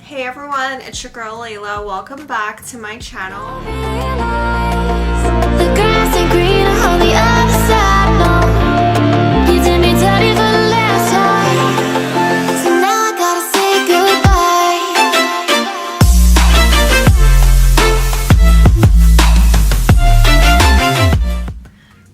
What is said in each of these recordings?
Hey everyone, it's your girl Layla. Welcome back to my channel. The grass ain't green on the other side, no. You did me dirty for the last time, so now I gotta say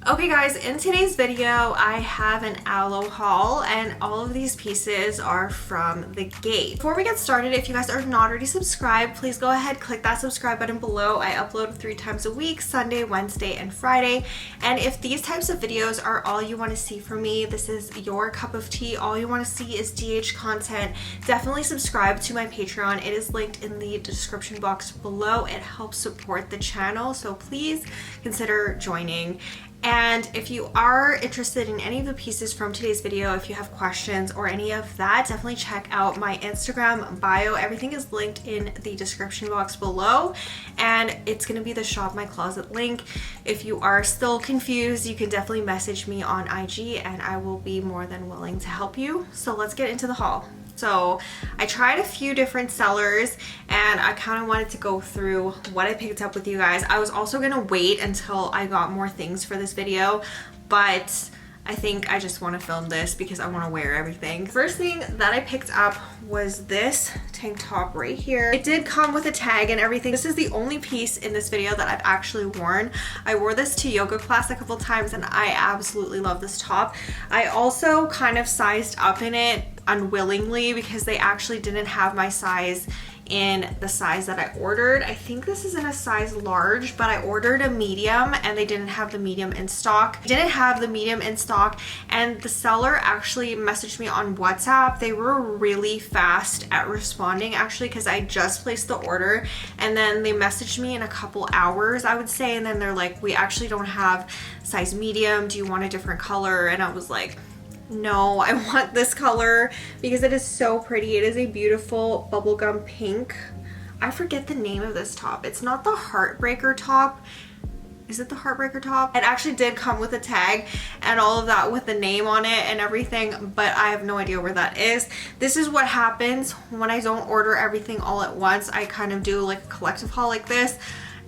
Okay guys, in today's video I have an Alo haul and all of these pieces are from the Gate. Before we get started, if you guys are not already subscribed, please go ahead, click that subscribe button below. I upload 3 times a week, Sunday, Wednesday, and Friday. And if these types of videos are all you want to see from me, this is your cup of tea, all you want to see is DH content, definitely subscribe to my Patreon. It is linked in the description box below. It helps support the channel, so please consider joining. And if you are interested in any of the pieces from today's video, if you have questions or any of that, definitely check out my Instagram bio. Everything is linked in the description box below, and it's going to be the Shop My Closet link. If you are still confused, you can definitely message me on IG and I will be more than willing to help you. So let's get into the haul. So I tried a few different sellers and I kind of wanted to go through what I picked up with you guys. I was also going to wait until I got more things for this video, but I think I just want to film this because I want to wear everything. First thing that I picked up was this tank top right here. It did come with a tag and everything. This is the only piece in this video that I've actually worn. I wore this to yoga class a couple times and I absolutely love this top. I also kind of sized up in it unwillingly because they actually didn't have my size in the size that I ordered. I think this is in a size large, but I ordered a medium and they didn't have the medium in stock. Didn't have the medium in stock, and the seller actually messaged me on WhatsApp. They were really fast at responding actually, because I just placed the order and then they messaged me in a couple hours, I would say, and then they're like, we actually don't have size medium, do you want a different color? And I was like, no, I want this color because it is so pretty. It is a beautiful bubblegum pink. I forget the name of this top. It's not the Heartbreaker top. Is it the Heartbreaker top? It actually did come with a tag and all of that with the name on it and everything, but I have no idea where that is. This is what happens when I don't order everything all at once. I kind of do like a collective haul like this.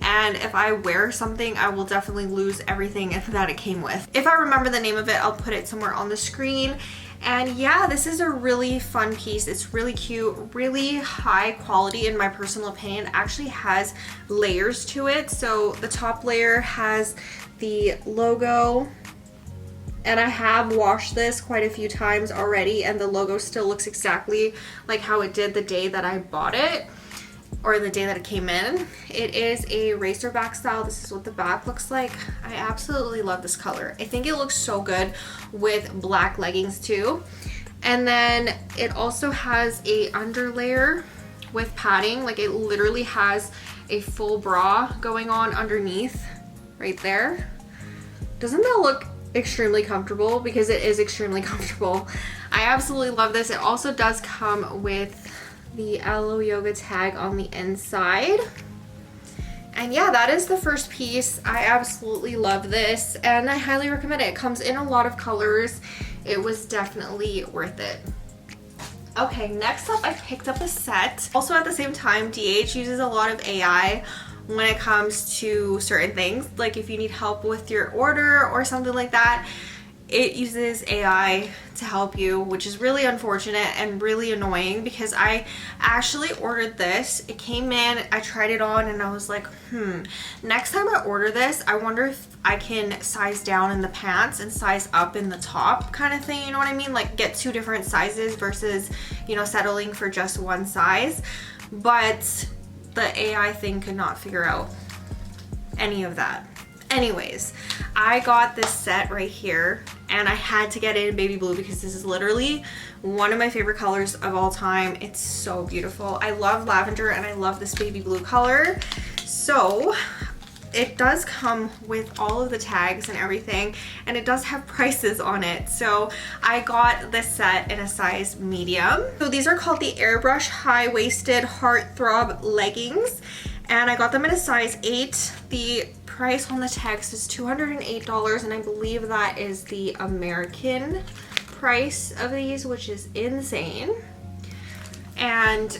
And if I wear something, I will definitely lose everything that it came with. If I remember the name of it, I'll put it somewhere on the screen. And yeah, this is a really fun piece. It's really cute, really high quality in my personal opinion. It actually has layers to it. So the top layer has the logo, and I have washed this quite a few times already, and the logo still looks exactly like how it did the day that I bought it, or the day that it came in. It is a racer back style. This is what the back looks like. I absolutely love this color. I think it looks so good with black leggings too. And then it also has a underlayer with padding. Like, it literally has a full bra going on underneath right there. Doesn't that look extremely comfortable? Because it is extremely comfortable. I absolutely love this. It also does come with the Alo Yoga tag on the inside. And yeah, that is the first piece. I absolutely love this and I highly recommend it. It comes in a lot of colors. It was definitely worth it. Okay, next up I picked up a set. Also at the same time, DH uses a lot of AI when it comes to certain things. Like if you need help with your order or something like that, it uses AI to help you, which is really unfortunate and really annoying because I actually ordered this. It came in, I tried it on, and I was like, next time I order this, I wonder if I can size down in the pants and size up in the top kind of thing, you know what I mean? Like get 2 different sizes versus, you know, settling for just one size. But the AI thing could not figure out any of that. Anyways, I got this set right here and I had to get it in baby blue because this is literally one of my favorite colors of all time. It's so beautiful. I love lavender and I love this baby blue color. So it does come with all of the tags and everything, and it does have prices on it. So I got this set in a size medium. So these are called the Airbrush High-Waisted Heartthrob Leggings, and I got them in a size 8. The price on the text is $208, and I believe that is the American price of these, which is insane. And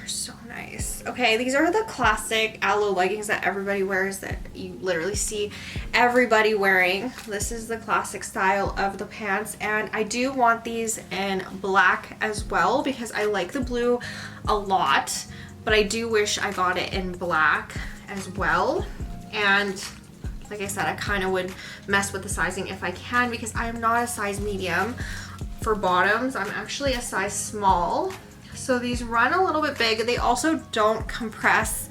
They're so nice. Okay, these are the classic Alo leggings that everybody wears, that you literally see everybody wearing. This is the classic style of the pants, and I do want these in black as well because I like the blue a lot, but I do wish I got it in black as well. And like I said, I kind of would mess with the sizing if I can because I am not a size medium for bottoms. I'm actually a size small. So these run a little bit big. They also don't compress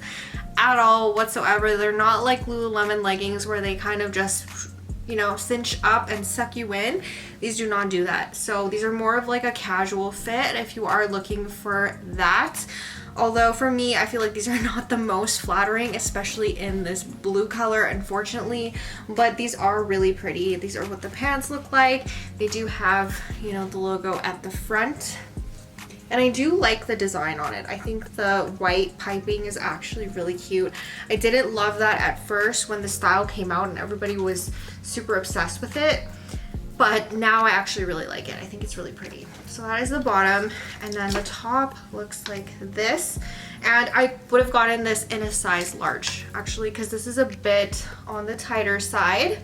at all whatsoever. They're not like Lululemon leggings where they kind of just, you know, cinch up and suck you in. These do not do that. So these are more of like a casual fit if you are looking for that. Although for me, I feel like these are not the most flattering, especially in this blue color, unfortunately, but these are really pretty. These are what the pants look like. They do have, you know, the logo at the front. And I do like the design on it. I think the white piping is actually really cute. I didn't love that at first when the style came out and everybody was super obsessed with it, but now I actually really like it. I think it's really pretty. So that is the bottom, and then the top looks like this. And I would have gotten this in a size large, actually, because this is a bit on the tighter side,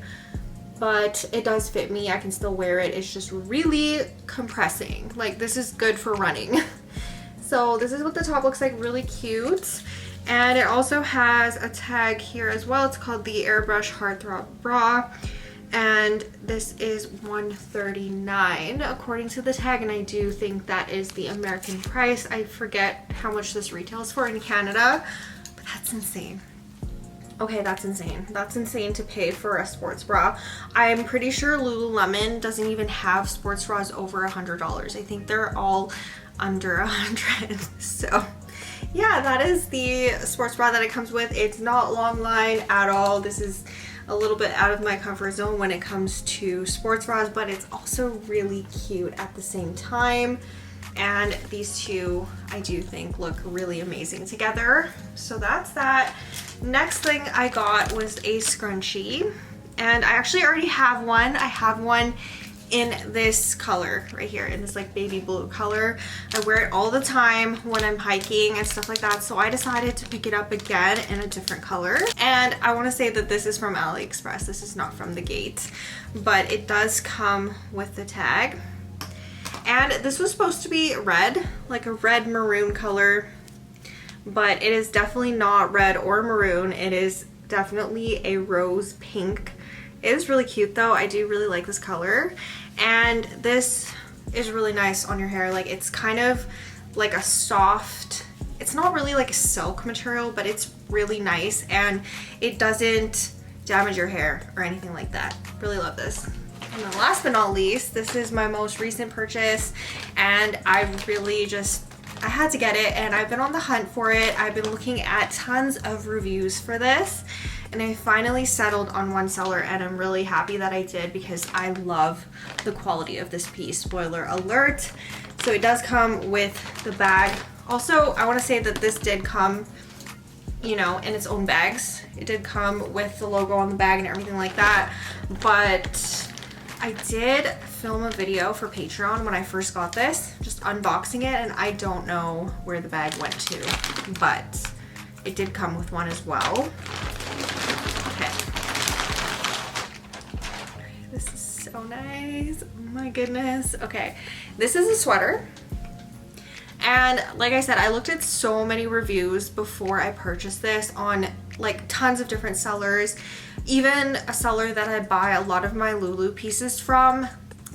but it does fit me. I can still wear it. It's just really compressing. Like, this is good for running. So this is what the top looks like, really cute. And it also has a tag here as well. It's called the Airbrush Heartthrob Bra. And this is $139 according to the tag, and I do think that is the American price. I forget how much this retails for in Canada, but that's insane. Okay, that's insane. That's insane to pay for a sports bra. I'm pretty sure Lululemon doesn't even have sports bras over $100. I think they're all under $100. So yeah, that is the sports bra that it comes with. It's not long line at all. This is a little bit out of my comfort zone when it comes to sports bras, but it's also really cute at the same time. And these two, I do think, look really amazing together. So that's that. Next thing I got was a scrunchie, and I actually already have one. I have one in this color right here, in this like baby blue color. I wear it all the time when I'm hiking and stuff like that, so I decided to pick it up again in a different color. And I want to say that this is from AliExpress. This is not from the Gate, but it does come with the tag. And this was supposed to be red, like a red maroon color, but it is definitely not red or maroon. It is definitely a rose pink. It is really cute though. I do really like this color, and this is really nice on your hair. Like, it's kind of like a soft, it's not really like a silk material, but it's really nice and it doesn't damage your hair or anything like that. Really love this. And then last but not least, this is my most recent purchase, and I really just, I had to get it, and I've been on the hunt for it. I've been looking at tons of reviews for this, and I finally settled on one seller, and I'm really happy that I did because I love the quality of this piece. Spoiler alert. So it does come with the bag. Also, I want to say that this did come, you know, in its own bags. It did come with the logo on the bag and everything like that, but I did film a video for Patreon when I first got this, just unboxing it, and I don't know where the bag went to, but it did come with one as well. Okay. This is so nice. Oh my goodness. Okay, this is a sweater. And like I said, I looked at so many reviews before I purchased this on like tons of different sellers. Even a seller that I buy a lot of my Lulu pieces from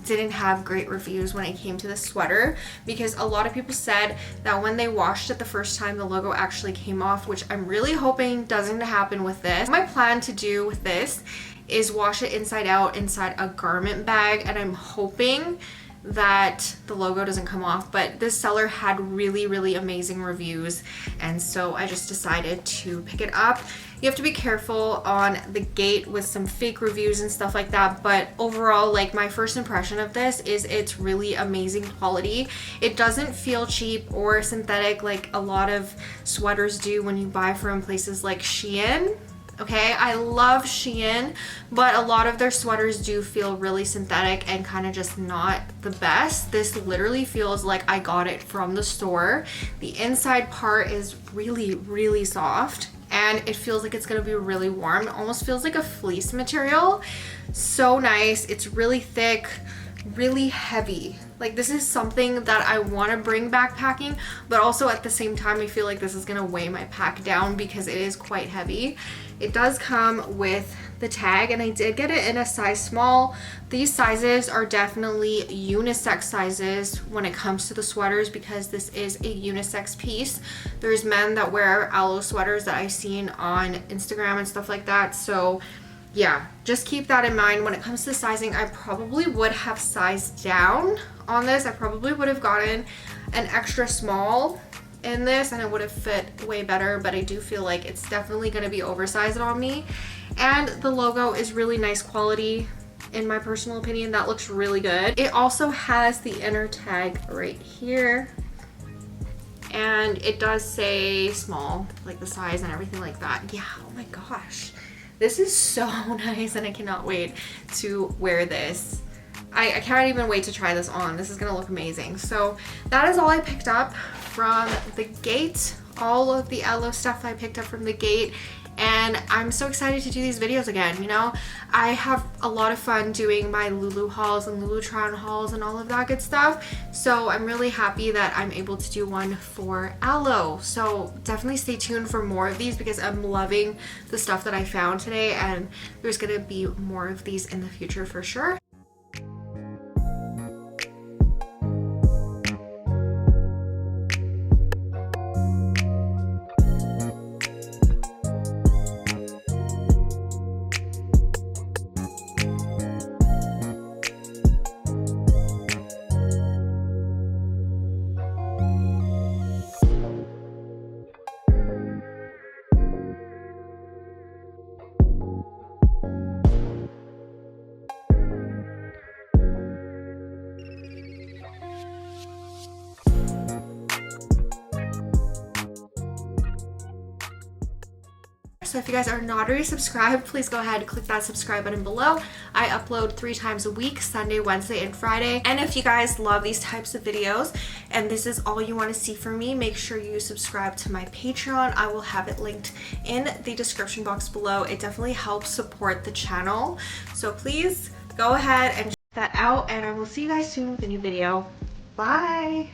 didn't have great reviews when it came to the sweater, because a lot of people said that when they washed it the first time, the logo actually came off, which I'm really hoping doesn't happen with this. My plan to do with this is wash it inside out inside a garment bag, and I'm hoping that the logo doesn't come off, but this seller had really amazing reviews, and so I just decided to pick it up. You have to be careful on the Gate with some fake reviews and stuff like that, but overall, like, my first impression of this is it's really amazing quality. It doesn't feel cheap or synthetic like a lot of sweaters do when you buy from places like Shein. Okay, I love Shein, but a lot of their sweaters do feel really synthetic and kind of just not the best. This literally feels like I got it from the store. The inside part is really, really soft and it feels like it's gonna be really warm. It almost feels like a fleece material. So nice. It's really thick, really heavy. Like, this is something that I want to bring backpacking, but also at the same time I feel like this is gonna weigh my pack down because it is quite heavy. It does come with the tag, and I did get it in a size small. These sizes are definitely unisex sizes when it comes to the sweaters because this is a unisex piece. There's men that wear Alo sweaters that I've seen on Instagram and stuff like that, so yeah, just keep that in mind. When it comes to sizing, I probably would have sized down on this. I probably would have gotten an extra small in this and it would have fit way better, but I do feel like it's definitely going to be oversized on me. And the logo is really nice quality, in my personal opinion. That looks really good. It also has the inner tag right here, and it does say small, like the size and everything like that. Yeah, oh my gosh. This is so nice and I cannot wait to wear this. I can't even wait to try this on. This is gonna look amazing. So that is all I picked up from the Gate. All of the Alo stuff I picked up from the Gate, and I'm so excited to do these videos again. You know, I have a lot of fun doing my Lulu hauls and Lulutron hauls and all of that good stuff. So I'm really happy that I'm able to do one for Alo. So definitely stay tuned for more of these because I'm loving the stuff that I found today, and there's gonna be more of these in the future for sure. So if you guys are not already subscribed, please go ahead and click that subscribe button below. I upload 3 times a week, Sunday, Wednesday, and Friday. And if you guys love these types of videos and this is all you want to see from me, make sure you subscribe to my Patreon. I will have it linked in the description box below. It definitely helps support the channel. So please go ahead and check that out, and I will see you guys soon with a new video. Bye!